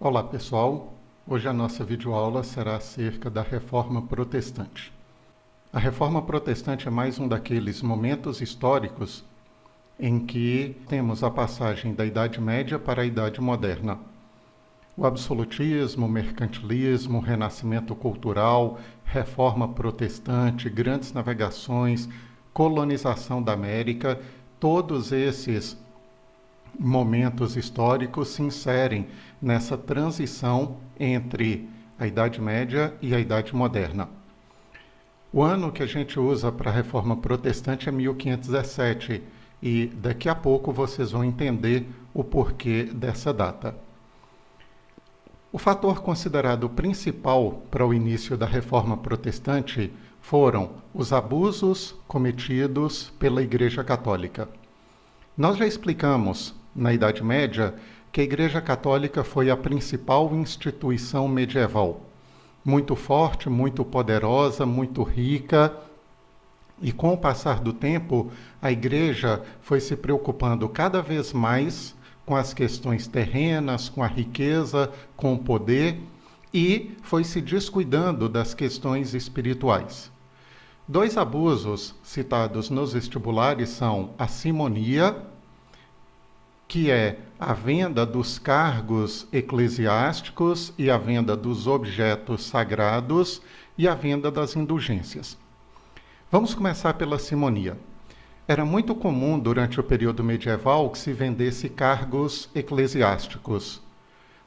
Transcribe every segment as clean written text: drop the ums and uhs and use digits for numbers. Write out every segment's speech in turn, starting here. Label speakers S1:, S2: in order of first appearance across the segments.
S1: Olá pessoal, hoje a nossa videoaula será acerca da Reforma Protestante. A Reforma Protestante é mais um daqueles momentos históricos em que temos a passagem da Idade Média para a Idade Moderna. O absolutismo, o mercantilismo, o renascimento cultural, Reforma Protestante, grandes navegações, colonização da América, todos esses momentos históricos se inserem nessa transição entre a Idade Média e a Idade Moderna. O ano que a gente usa para a Reforma Protestante é 1517 e daqui a pouco vocês vão entender o porquê dessa data. O fator considerado principal para o início da Reforma Protestante foram os abusos cometidos pela Igreja Católica. Nós já explicamos, na Idade Média, que a Igreja Católica foi a principal instituição medieval. Muito forte, muito poderosa, muito rica. E com o passar do tempo, a Igreja foi se preocupando cada vez mais com as questões terrenas, com a riqueza, com o poder, e foi se descuidando das questões espirituais. Dois abusos citados nos vestibulares são a simonia, que é a venda dos cargos eclesiásticos e a venda dos objetos sagrados e a venda das indulgências. Vamos começar pela simonia. Era muito comum durante o período medieval que se vendesse cargos eclesiásticos.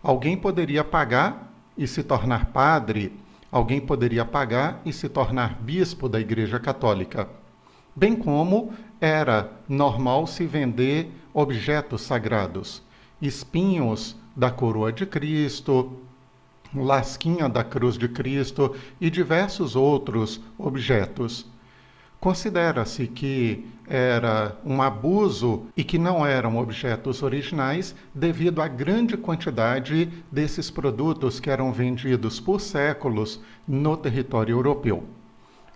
S1: Alguém poderia pagar e se tornar padre, alguém poderia pagar e se tornar bispo da Igreja Católica. Bem como era normal se vender objetos sagrados, espinhos da coroa de Cristo, lasquinha da cruz de Cristo e diversos outros objetos. Considera-se que era um abuso e que não eram objetos originais devido à grande quantidade desses produtos que eram vendidos por séculos no território europeu.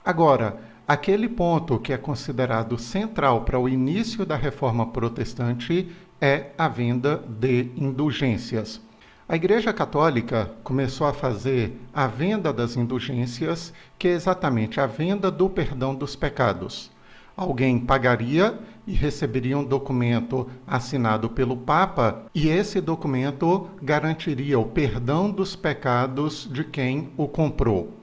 S1: Agora, aquele ponto que é considerado central para o início da Reforma Protestante é a venda de indulgências. A Igreja Católica começou a fazer a venda das indulgências, que é exatamente a venda do perdão dos pecados. Alguém pagaria e receberia um documento assinado pelo Papa, e esse documento garantiria o perdão dos pecados de quem o comprou.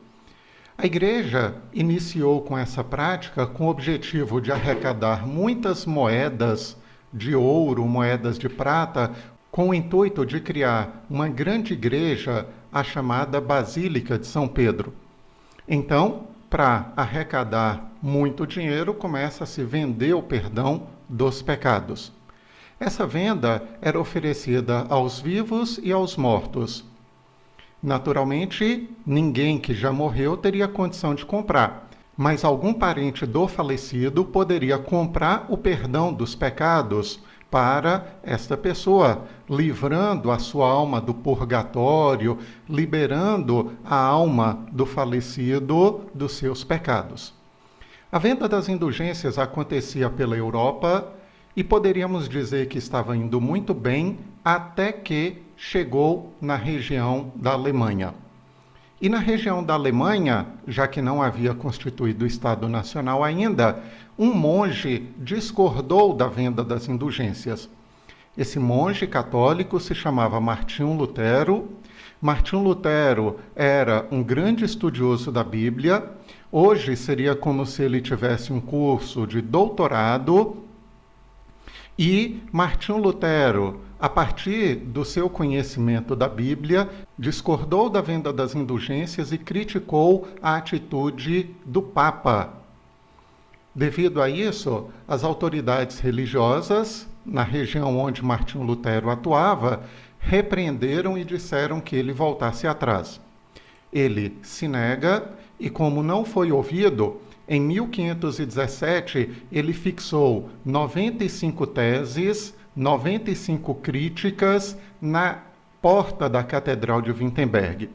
S1: A Igreja iniciou com essa prática com o objetivo de arrecadar muitas moedas de ouro, moedas de prata, com o intuito de criar uma grande igreja, a chamada Basílica de São Pedro. Então, para arrecadar muito dinheiro, começa a se vender o perdão dos pecados. Essa venda era oferecida aos vivos e aos mortos. Naturalmente, ninguém que já morreu teria condição de comprar, mas algum parente do falecido poderia comprar o perdão dos pecados para esta pessoa, livrando a sua alma do purgatório, liberando a alma do falecido dos seus pecados. A venda das indulgências acontecia pela Europa e poderíamos dizer que estava indo muito bem até que chegou na região da Alemanha. E na região da Alemanha, já que não havia constituído o Estado Nacional ainda, um monge discordou da venda das indulgências. Esse monge católico se chamava Martinho Lutero. Martinho Lutero era um grande estudioso da Bíblia. Hoje seria como se ele tivesse um curso de doutorado. E Martinho Lutero, a partir do seu conhecimento da Bíblia, discordou da venda das indulgências e criticou a atitude do Papa. Devido a isso, as autoridades religiosas, na região onde Martinho Lutero atuava, repreenderam e disseram que ele voltasse atrás. Ele se nega e, como não foi ouvido, em 1517, ele fixou 95 teses, 95 críticas na porta da Catedral de Wittenberg.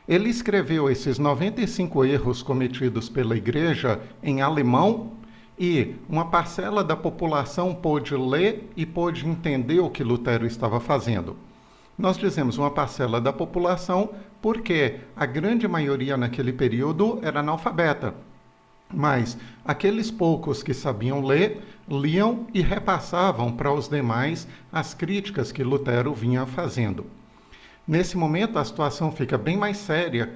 S1: Ele escreveu esses 95 erros cometidos pela Igreja em alemão e uma parcela da população pôde ler e pôde entender o que Lutero estava fazendo. Nós dizemos uma parcela da população porque a grande maioria naquele período era analfabeta. Mas aqueles poucos que sabiam ler, liam e repassavam para os demais as críticas que Lutero vinha fazendo. Nesse momento, a situação fica bem mais séria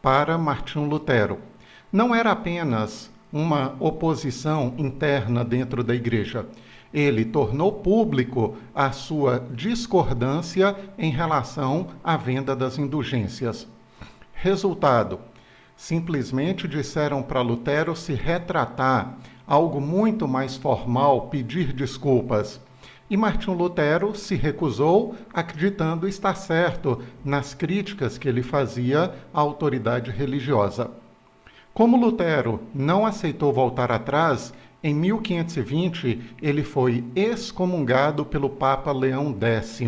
S1: para Martinho Lutero. Não era apenas uma oposição interna dentro da igreja. Ele tornou público a sua discordância em relação à venda das indulgências. Resultado: simplesmente disseram para Lutero se retratar, algo muito mais formal, pedir desculpas. E Martinho Lutero se recusou, acreditando estar certo nas críticas que ele fazia à autoridade religiosa. Como Lutero não aceitou voltar atrás, em 1520 ele foi excomungado pelo Papa Leão X.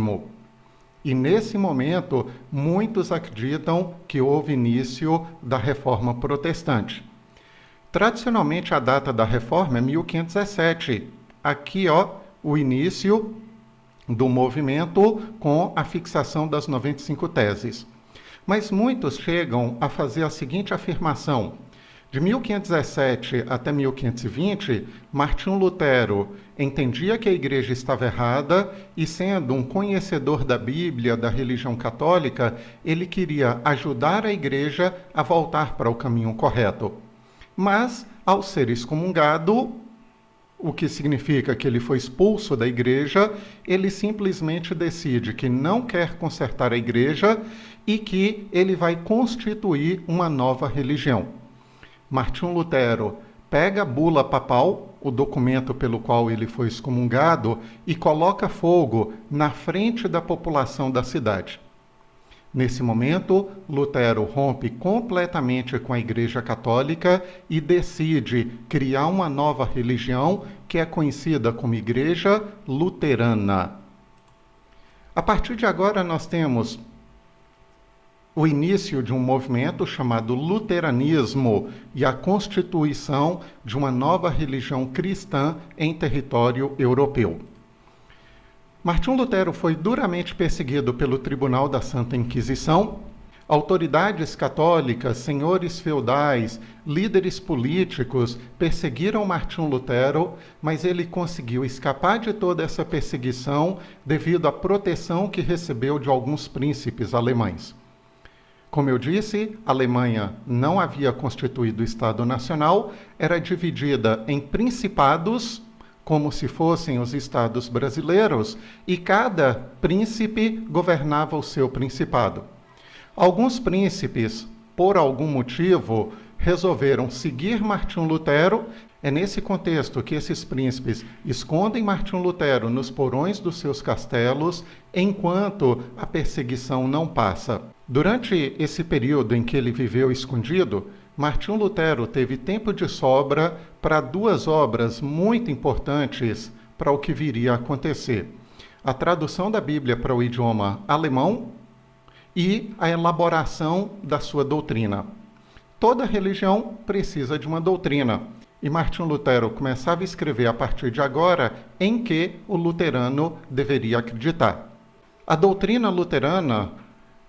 S1: E nesse momento, muitos acreditam que houve início da Reforma Protestante. Tradicionalmente, a data da Reforma é 1517. Aqui, o início do movimento com a fixação das 95 teses. Mas muitos chegam a fazer a seguinte afirmação: de 1517 até 1520, Martinho Lutero entendia que a igreja estava errada e, sendo um conhecedor da Bíblia, da religião católica, ele queria ajudar a igreja a voltar para o caminho correto. Mas, ao ser excomungado, o que significa que ele foi expulso da igreja, ele simplesmente decide que não quer consertar a igreja e que ele vai constituir uma nova religião. Martinho Lutero pega a bula papal, o documento pelo qual ele foi excomungado, e coloca fogo na frente da população da cidade. Nesse momento, Lutero rompe completamente com a Igreja Católica e decide criar uma nova religião que é conhecida como Igreja Luterana. A partir de agora, nós temos o início de um movimento chamado luteranismo e a constituição de uma nova religião cristã em território europeu. Martinho Lutero foi duramente perseguido pelo Tribunal da Santa Inquisição. Autoridades católicas, senhores feudais, líderes políticos perseguiram Martinho Lutero, mas ele conseguiu escapar de toda essa perseguição devido à proteção que recebeu de alguns príncipes alemães. Como eu disse, a Alemanha não havia constituído o Estado Nacional, era dividida em principados, como se fossem os estados brasileiros, e cada príncipe governava o seu principado. Alguns príncipes, por algum motivo, resolveram seguir Martinho Lutero. É nesse contexto que esses príncipes escondem Martinho Lutero nos porões dos seus castelos, enquanto a perseguição não passa. Durante esse período em que ele viveu escondido, Martinho Lutero teve tempo de sobra para duas obras muito importantes para o que viria a acontecer: a tradução da Bíblia para o idioma alemão e a elaboração da sua doutrina. Toda religião precisa de uma doutrina, e Martinho Lutero começava a escrever a partir de agora em que o luterano deveria acreditar. A doutrina luterana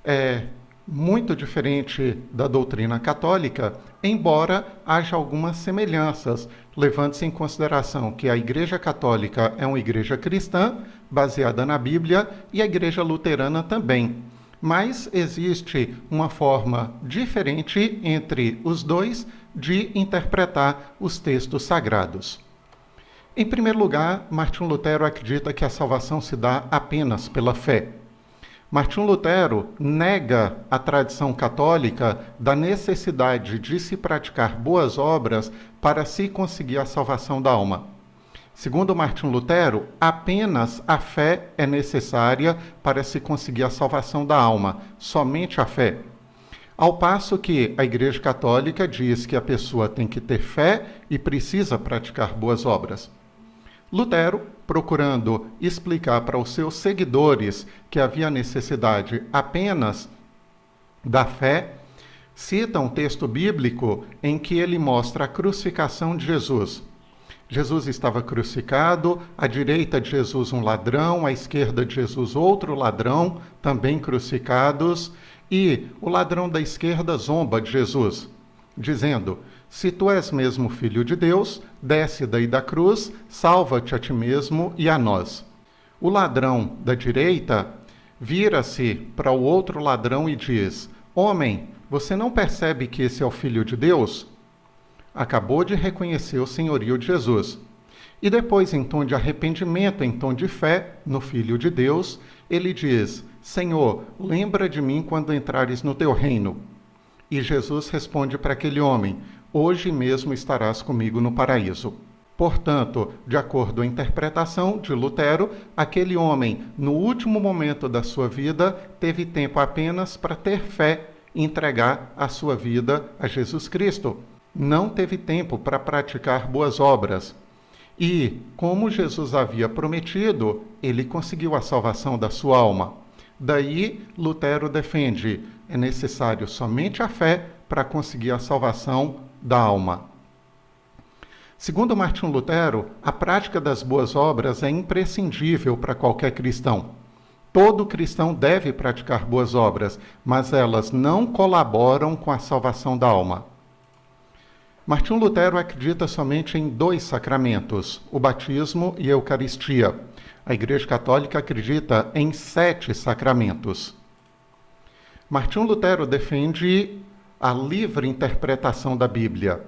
S1: é muito diferente da doutrina católica, embora haja algumas semelhanças, levando-se em consideração que a Igreja Católica é uma igreja cristã, baseada na Bíblia, e a Igreja Luterana também. Mas existe uma forma diferente entre os dois de interpretar os textos sagrados. Em primeiro lugar, Martinho Lutero acredita que a salvação se dá apenas pela fé. Martinho Lutero nega a tradição católica da necessidade de se praticar boas obras para se conseguir a salvação da alma. Segundo Martinho Lutero, apenas a fé é necessária para se conseguir a salvação da alma, somente a fé. Ao passo que a Igreja Católica diz que a pessoa tem que ter fé e precisa praticar boas obras. Lutero, procurando explicar para os seus seguidores que havia necessidade apenas da fé, cita um texto bíblico em que ele mostra a crucificação de Jesus. Jesus estava crucificado, à direita de Jesus um ladrão, à esquerda de Jesus outro ladrão, também crucificados, e o ladrão da esquerda zomba de Jesus, dizendo: se tu és mesmo filho de Deus, desce daí da cruz, salva-te a ti mesmo e a nós. O ladrão da direita vira-se para o outro ladrão e diz: homem, você não percebe que esse é o Filho de Deus? Acabou de reconhecer o senhorio de Jesus. E depois, em tom de arrependimento, em tom de fé no Filho de Deus, ele diz: Senhor, lembra de mim quando entrares no teu reino. E Jesus responde para aquele homem: hoje mesmo estarás comigo no paraíso. Portanto, de acordo com a interpretação de Lutero, aquele homem, no último momento da sua vida, teve tempo apenas para ter fé e entregar a sua vida a Jesus Cristo. Não teve tempo para praticar boas obras. E, como Jesus havia prometido, ele conseguiu a salvação da sua alma. Daí, Lutero defende: é necessário somente a fé para conseguir a salvação da alma. Segundo Martinho Lutero, a prática das boas obras é imprescindível para qualquer cristão. Todo cristão deve praticar boas obras, mas elas não colaboram com a salvação da alma. Martinho Lutero acredita somente em 2 sacramentos, o batismo e a Eucaristia. A Igreja Católica acredita em 7 sacramentos. Martinho Lutero defende a livre interpretação da Bíblia.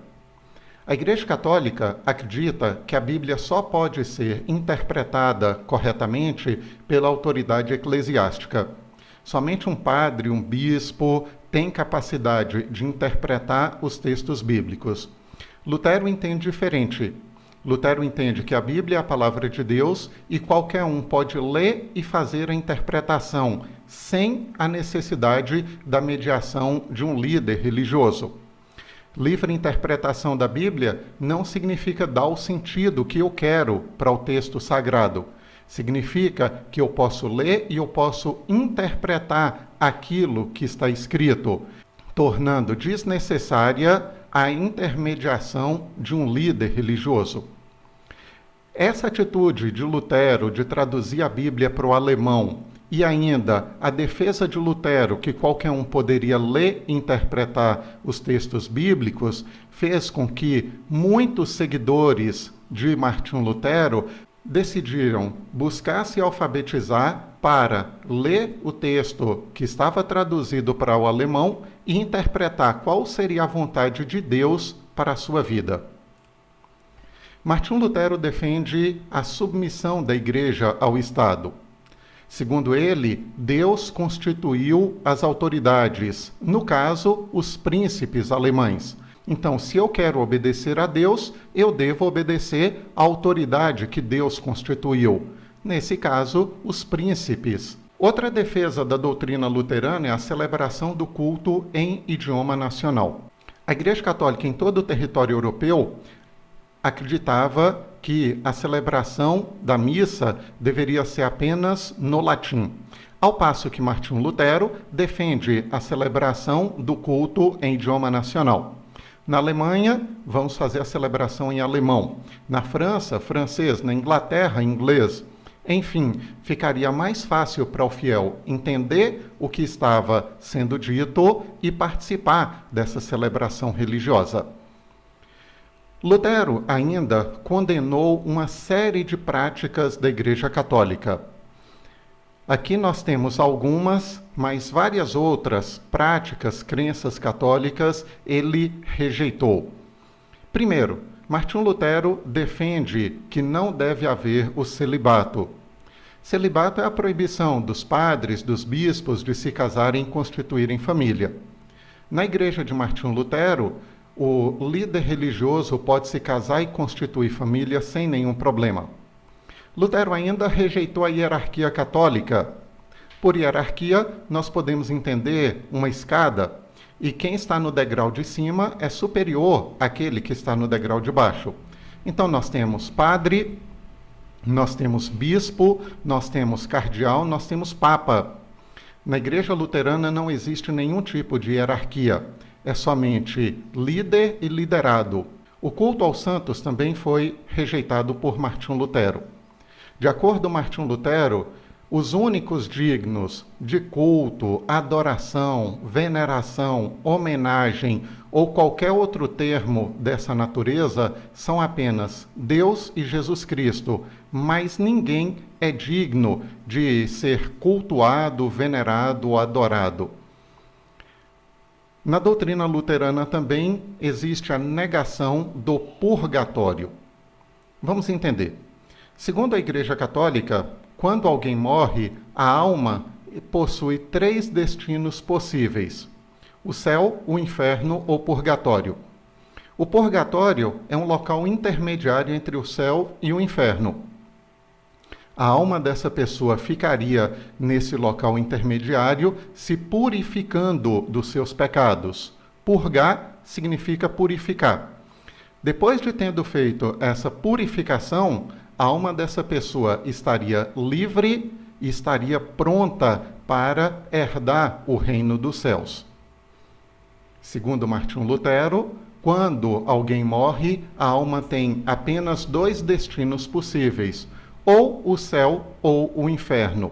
S1: A Igreja Católica acredita que a Bíblia só pode ser interpretada corretamente pela autoridade eclesiástica. Somente um padre, um bispo, tem capacidade de interpretar os textos bíblicos. Lutero entende diferente. Lutero entende que a Bíblia é a palavra de Deus e qualquer um pode ler e fazer a interpretação, sem a necessidade da mediação de um líder religioso. Livre interpretação da Bíblia não significa dar o sentido que eu quero para o texto sagrado. Significa que eu posso ler e eu posso interpretar aquilo que está escrito, tornando desnecessária a intermediação de um líder religioso. Essa atitude de Lutero de traduzir a Bíblia para o alemão e ainda a defesa de Lutero, que qualquer um poderia ler e interpretar os textos bíblicos, fez com que muitos seguidores de Martinho Lutero decidiram buscar se alfabetizar para ler o texto que estava traduzido para o alemão e interpretar qual seria a vontade de Deus para a sua vida. Martinho Lutero defende a submissão da Igreja ao Estado. Segundo ele, Deus constituiu as autoridades, no caso, os príncipes alemães. Então, se eu quero obedecer a Deus, eu devo obedecer à autoridade que Deus constituiu. Nesse caso, os príncipes. Outra defesa da doutrina luterana é a celebração do culto em idioma nacional. A Igreja Católica em todo o território europeu acreditava que a celebração da missa deveria ser apenas no latim, ao passo que Martinho Lutero defende a celebração do culto em idioma nacional. Na Alemanha, vamos fazer a celebração em alemão. Na França, francês. Na Inglaterra, inglês. Enfim, ficaria mais fácil para o fiel entender o que estava sendo dito e participar dessa celebração religiosa. Lutero ainda condenou uma série de práticas da Igreja Católica. Aqui nós temos algumas, mas várias outras práticas, crenças católicas, ele rejeitou. Primeiro, Martinho Lutero defende que não deve haver o celibato. Celibato é a proibição dos padres, dos bispos, de se casarem e constituírem família. Na igreja de Martinho Lutero, o líder religioso pode se casar e constituir família sem nenhum problema. Lutero ainda rejeitou a hierarquia católica. Por hierarquia, nós podemos entender uma escada, e quem está no degrau de cima é superior àquele que está no degrau de baixo. Então nós temos padre, nós temos bispo, nós temos cardeal, nós temos papa. Na igreja luterana não existe nenhum tipo de hierarquia. É somente líder e liderado. O culto aos santos também foi rejeitado por Martinho Lutero. De acordo com Martinho Lutero, os únicos dignos de culto, adoração, veneração, homenagem ou qualquer outro termo dessa natureza são apenas Deus e Jesus Cristo, mas ninguém é digno de ser cultuado, venerado ou adorado. Na doutrina luterana também existe a negação do purgatório. Vamos entender. Segundo a Igreja Católica, quando alguém morre, a alma possui 3 destinos possíveis: o céu, o inferno ou purgatório. O purgatório é um local intermediário entre o céu e o inferno. A alma dessa pessoa ficaria nesse local intermediário se purificando dos seus pecados. Purgar significa purificar. Depois de tendo feito essa purificação, a alma dessa pessoa estaria livre e estaria pronta para herdar o reino dos céus. Segundo Martinho Lutero, quando alguém morre, a alma tem apenas 2 destinos possíveis: ou o céu ou o inferno.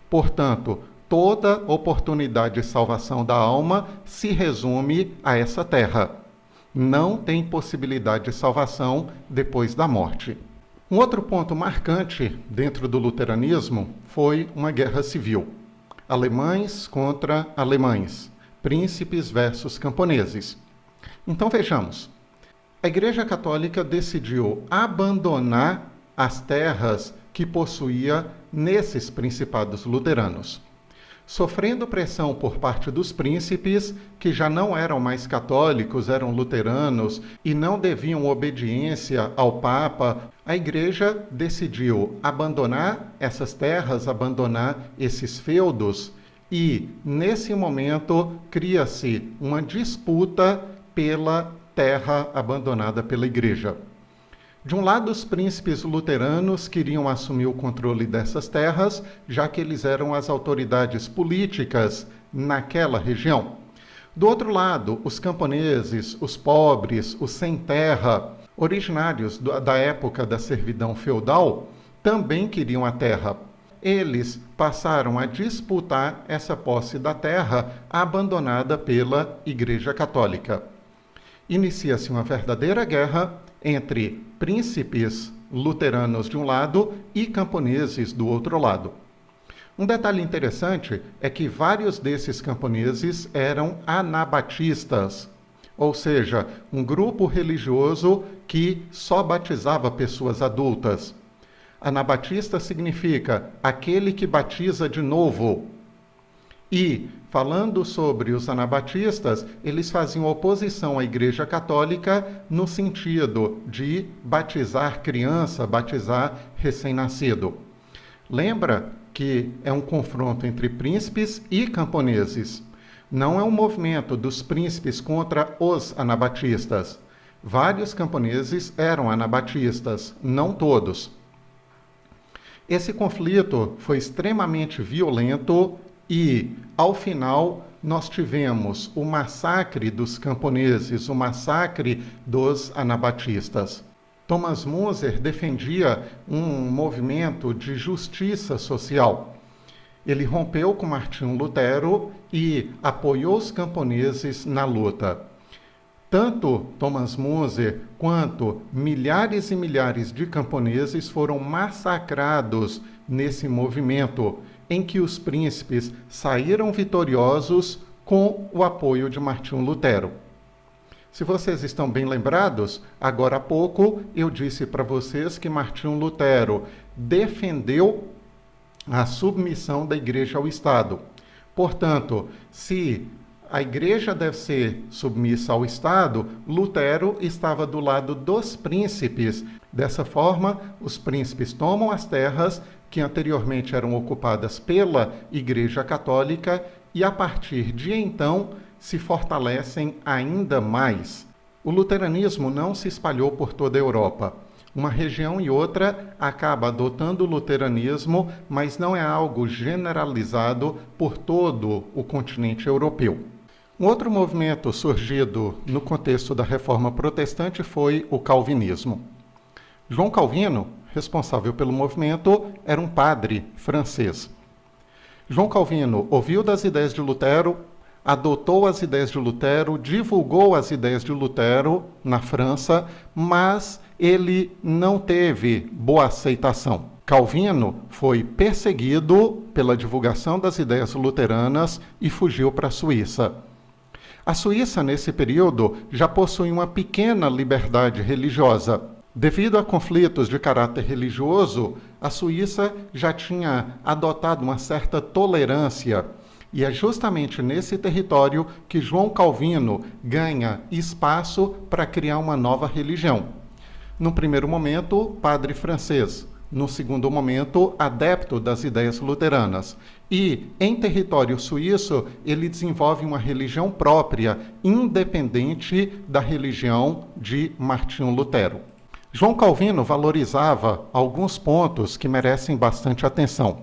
S1: Portanto, toda oportunidade de salvação da alma se resume a essa terra. Não tem possibilidade de salvação depois da morte. Um outro ponto marcante dentro do luteranismo foi uma guerra civil. Alemães contra alemães, príncipes versus camponeses. Então vejamos, a Igreja Católica decidiu abandonar as terras que possuía nesses principados luteranos. Sofrendo pressão por parte dos príncipes, que já não eram mais católicos, eram luteranos e não deviam obediência ao Papa, a Igreja decidiu abandonar essas terras, abandonar esses feudos, e, nesse momento, cria-se uma disputa pela terra abandonada pela Igreja. De um lado, os príncipes luteranos queriam assumir o controle dessas terras, já que eles eram as autoridades políticas naquela região. Do outro lado, os camponeses, os pobres, os sem terra, originários da época da servidão feudal, também queriam a terra. Eles passaram a disputar essa posse da terra abandonada pela Igreja Católica. Inicia-se uma verdadeira guerra entre príncipes luteranos de um lado e camponeses do outro lado. Um detalhe interessante é que vários desses camponeses eram anabatistas, ou seja, um grupo religioso que só batizava pessoas adultas. Anabatista significa aquele que batiza de novo. E, falando sobre os anabatistas, eles faziam oposição à Igreja Católica no sentido de batizar criança, batizar recém-nascido. Lembra que é um confronto entre príncipes e camponeses. Não é um movimento dos príncipes contra os anabatistas. Vários camponeses eram anabatistas, não todos. Esse conflito foi extremamente violento e, ao final, nós tivemos o massacre dos camponeses, o massacre dos anabatistas. Thomas Müntzer defendia um movimento de justiça social. Ele rompeu com Martinho Lutero e apoiou os camponeses na luta. Tanto Thomas Müntzer quanto milhares e milhares de camponeses foram massacrados nesse movimento, em que os príncipes saíram vitoriosos com o apoio de Martinho Lutero. Se vocês estão bem lembrados, agora há pouco eu disse para vocês que Martinho Lutero defendeu a submissão da Igreja ao Estado. Portanto, se a Igreja deve ser submissa ao Estado, Lutero estava do lado dos príncipes. Dessa forma, os príncipes tomam as terras que anteriormente eram ocupadas pela Igreja Católica e, a partir de então, se fortalecem ainda mais. O luteranismo não se espalhou por toda a Europa. Uma região e outra acaba adotando o luteranismo, mas não é algo generalizado por todo o continente europeu. Um outro movimento surgido no contexto da Reforma Protestante foi o calvinismo. João Calvino, responsável pelo movimento, era um padre francês. João Calvino ouviu das ideias de Lutero, adotou as ideias de Lutero, divulgou as ideias de Lutero na França, mas ele não teve boa aceitação. Calvino foi perseguido pela divulgação das ideias luteranas e fugiu para a Suíça. A Suíça, nesse período, já possui uma pequena liberdade religiosa. Devido a conflitos de caráter religioso, a Suíça já tinha adotado uma certa tolerância. E é justamente nesse território que João Calvino ganha espaço para criar uma nova religião. No primeiro momento, padre francês. No segundo momento, adepto das ideias luteranas. E, em território suíço, ele desenvolve uma religião própria, independente da religião de Martinho Lutero. João Calvino valorizava alguns pontos que merecem bastante atenção.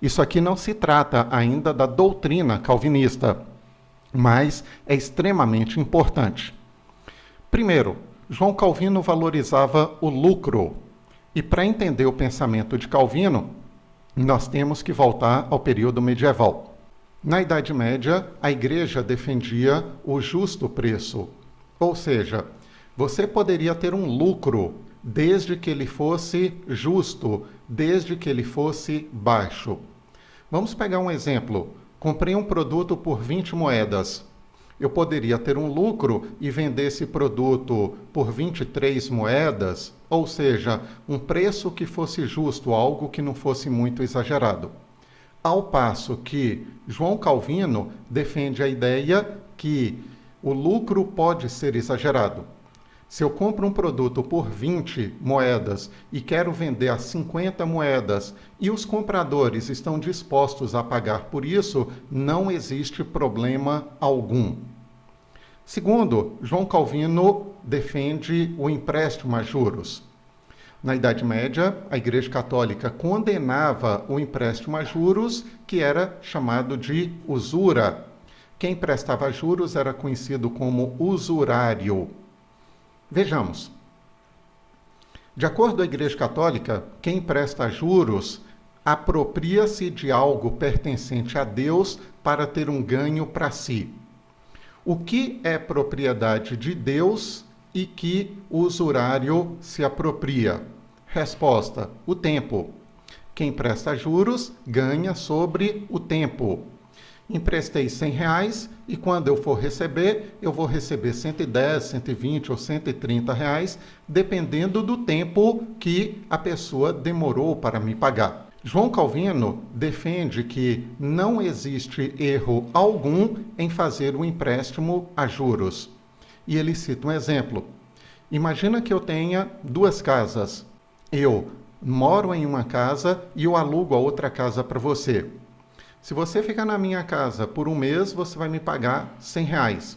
S1: Isso aqui não se trata ainda da doutrina calvinista, mas é extremamente importante. Primeiro, João Calvino valorizava o lucro. E para entender o pensamento de Calvino, nós temos que voltar ao período medieval. Na Idade Média, a Igreja defendia o justo preço, ou seja, você poderia ter um lucro desde que ele fosse justo, desde que ele fosse baixo. Vamos pegar um exemplo. Comprei um produto por 20 moedas. Eu poderia ter um lucro e vender esse produto por 23 moedas, ou seja, um preço que fosse justo, algo que não fosse muito exagerado. Ao passo que João Calvino defende a ideia que o lucro pode ser exagerado. Se eu compro um produto por 20 moedas e quero vender a 50 moedas e os compradores estão dispostos a pagar por isso, não existe problema algum. Segundo, João Calvino defende o empréstimo a juros. Na Idade Média, a Igreja Católica condenava o empréstimo a juros, que era chamado de usura. Quem prestava juros era conhecido como usurário. Vejamos. De acordo com a Igreja Católica, quem presta juros apropria-se de algo pertencente a Deus para ter um ganho para si. O que é propriedade de Deus e que o usurário se apropria? Resposta: o tempo. Quem presta juros ganha sobre o tempo. Emprestei R$100 e quando eu for receber, eu vou receber 110, 120 ou 130 reais, dependendo do tempo que a pessoa demorou para me pagar. João Calvino defende que não existe erro algum em fazer o empréstimo a juros. E ele cita um exemplo. Imagina que eu tenha 2 casas. Eu moro em uma casa e eu alugo a outra casa para você. Se você ficar na minha casa por 1 mês, você vai me pagar R$100.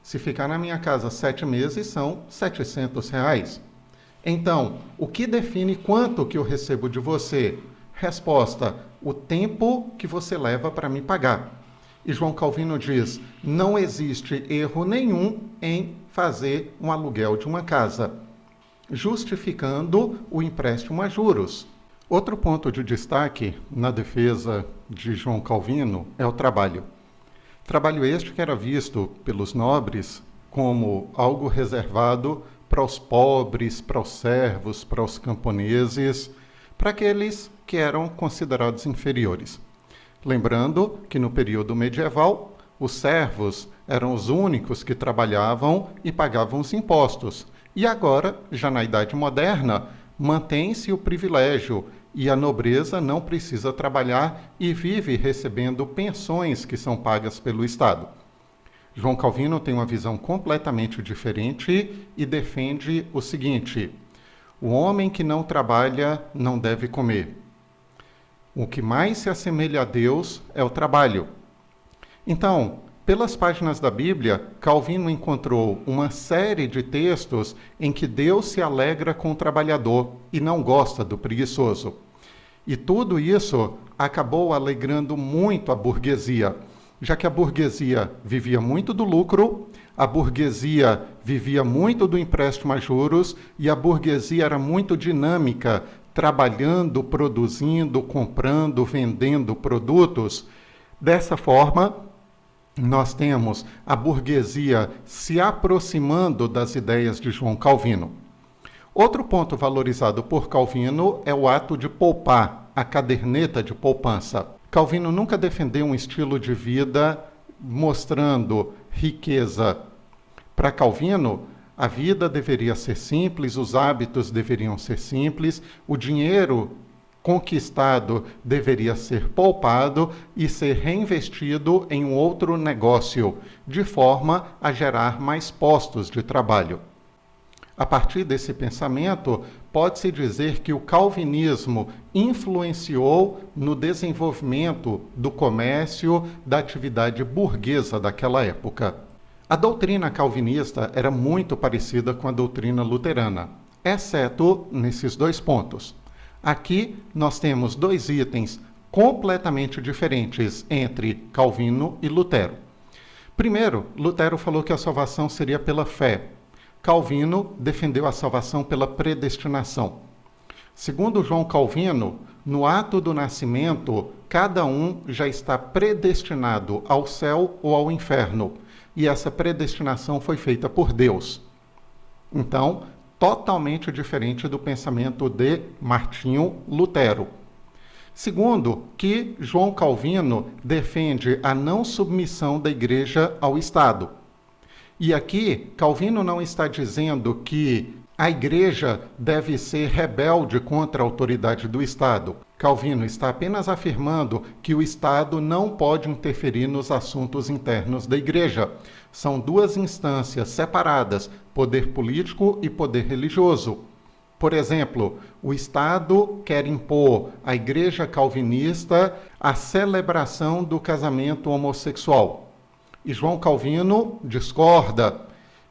S1: Se ficar na minha casa 7 meses, são R$700. Então, o que define quanto que eu recebo de você? Resposta: o tempo que você leva para me pagar. E João Calvino diz: não existe erro nenhum em fazer um aluguel de uma casa, justificando o empréstimo a juros. Outro ponto de destaque na defesa de João Calvino é o trabalho. Trabalho este que era visto pelos nobres como algo reservado para os pobres, para os servos, para os camponeses, para aqueles que eram considerados inferiores. Lembrando que no período medieval, os servos eram os únicos que trabalhavam e pagavam os impostos. E agora, já na Idade Moderna, mantém-se o privilégio e a nobreza não precisa trabalhar e vive recebendo pensões que são pagas pelo Estado. João Calvino tem uma visão completamente diferente e defende o seguinte: o homem que não trabalha não deve comer. O que mais se assemelha a Deus é o trabalho. Então, pelas páginas da Bíblia, Calvino encontrou uma série de textos em que Deus se alegra com o trabalhador e não gosta do preguiçoso. E tudo isso acabou alegrando muito a burguesia. já que a burguesia vivia muito do lucro, a burguesia vivia muito do empréstimo a juros e a burguesia era muito dinâmica, trabalhando, produzindo, comprando, vendendo produtos. Dessa forma, nós temos a burguesia se aproximando das ideias de João Calvino. Outro ponto valorizado por Calvino é o ato de poupar, a caderneta de poupança. Calvino nunca defendeu um estilo de vida mostrando riqueza. Para Calvino, a vida deveria ser simples, os hábitos deveriam ser simples, o dinheiro conquistado deveria ser poupado e ser reinvestido em um outro negócio, de forma a gerar mais postos de trabalho. A partir desse pensamento, pode-se dizer que o calvinismo influenciou no desenvolvimento do comércio, da atividade burguesa daquela época. A doutrina calvinista era muito parecida com a doutrina luterana, exceto nesses dois pontos. Aqui nós temos dois itens completamente diferentes entre Calvino e Lutero. Primeiro, Lutero falou que a salvação seria pela fé. Calvino defendeu a salvação pela predestinação. Segundo João Calvino, no ato do nascimento, cada um já está predestinado ao céu ou ao inferno, e essa predestinação foi feita por Deus. Então, totalmente diferente do pensamento de Martinho Lutero. Segundo, que João Calvino defende a não submissão da igreja ao Estado. E aqui, Calvino não está dizendo que a igreja deve ser rebelde contra a autoridade do Estado. Calvino está apenas afirmando que o Estado não pode interferir nos assuntos internos da igreja. São duas instâncias separadas, poder político e poder religioso. Por exemplo, o Estado quer impor à igreja calvinista a celebração do casamento homossexual. E João Calvino discorda.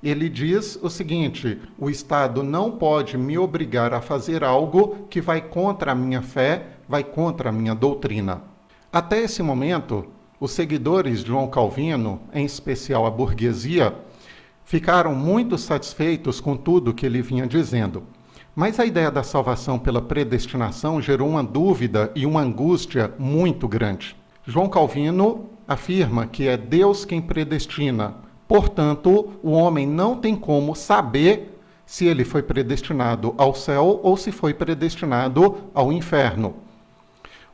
S1: Ele diz o seguinte: o Estado não pode me obrigar a fazer algo que vai contra a minha fé, vai contra a minha doutrina. Até esse momento, os seguidores de João Calvino, em especial a burguesia, ficaram muito satisfeitos com tudo que ele vinha dizendo. Mas a ideia da salvação pela predestinação gerou uma dúvida e uma angústia muito grande. João Calvino afirma que é Deus quem predestina. Portanto, o homem não tem como saber se ele foi predestinado ao céu ou se foi predestinado ao inferno.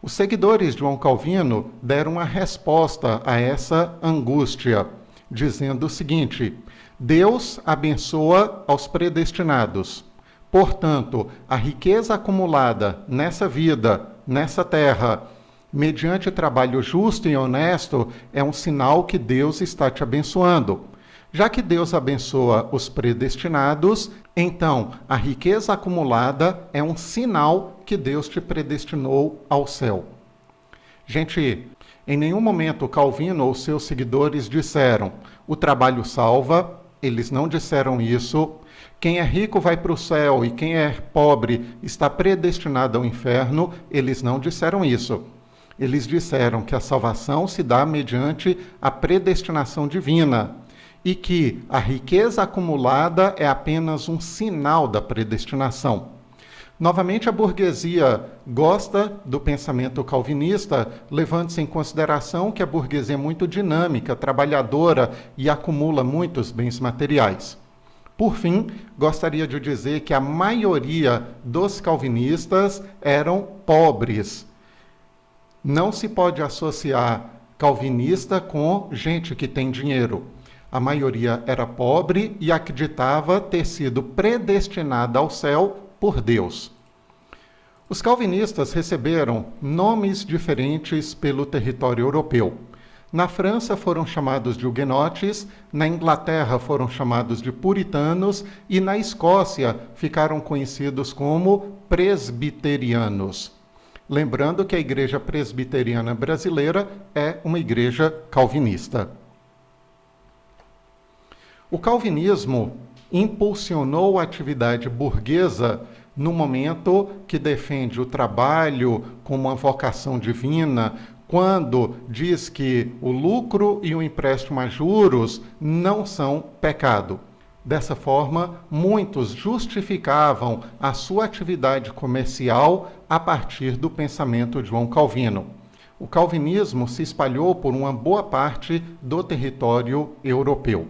S1: Os seguidores de João Calvino deram uma resposta a essa angústia, dizendo o seguinte: Deus abençoa aos predestinados. Portanto, a riqueza acumulada nessa vida, nessa terra, mediante trabalho justo e honesto, é um sinal que Deus está te abençoando. Já que Deus abençoa os predestinados, então a riqueza acumulada é um sinal que Deus te predestinou ao céu. Gente, em nenhum momento Calvino ou seus seguidores disseram: o trabalho salva. Eles não disseram isso. Quem é rico vai para o céu e quem é pobre está predestinado ao inferno. Eles não disseram isso. Eles disseram que a salvação se dá mediante a predestinação divina e que a riqueza acumulada é apenas um sinal da predestinação. Novamente, a burguesia gosta do pensamento calvinista, levando-se em consideração que a burguesia é muito dinâmica, trabalhadora e acumula muitos bens materiais. Por fim, gostaria de dizer que a maioria dos calvinistas eram pobres. Não se pode associar calvinista com gente que tem dinheiro. A maioria era pobre e acreditava ter sido predestinada ao céu por Deus. Os calvinistas receberam nomes diferentes pelo território europeu. Na França foram chamados de huguenotes, na Inglaterra foram chamados de puritanos e na Escócia ficaram conhecidos como presbiterianos. Lembrando que a Igreja Presbiteriana Brasileira é uma igreja calvinista. O calvinismo impulsionou a atividade burguesa no momento que defende o trabalho como uma vocação divina, quando diz que o lucro e o empréstimo a juros não são pecado. Dessa forma, muitos justificavam a sua atividade comercial a partir do pensamento de João Calvino. O calvinismo se espalhou por uma boa parte do território europeu.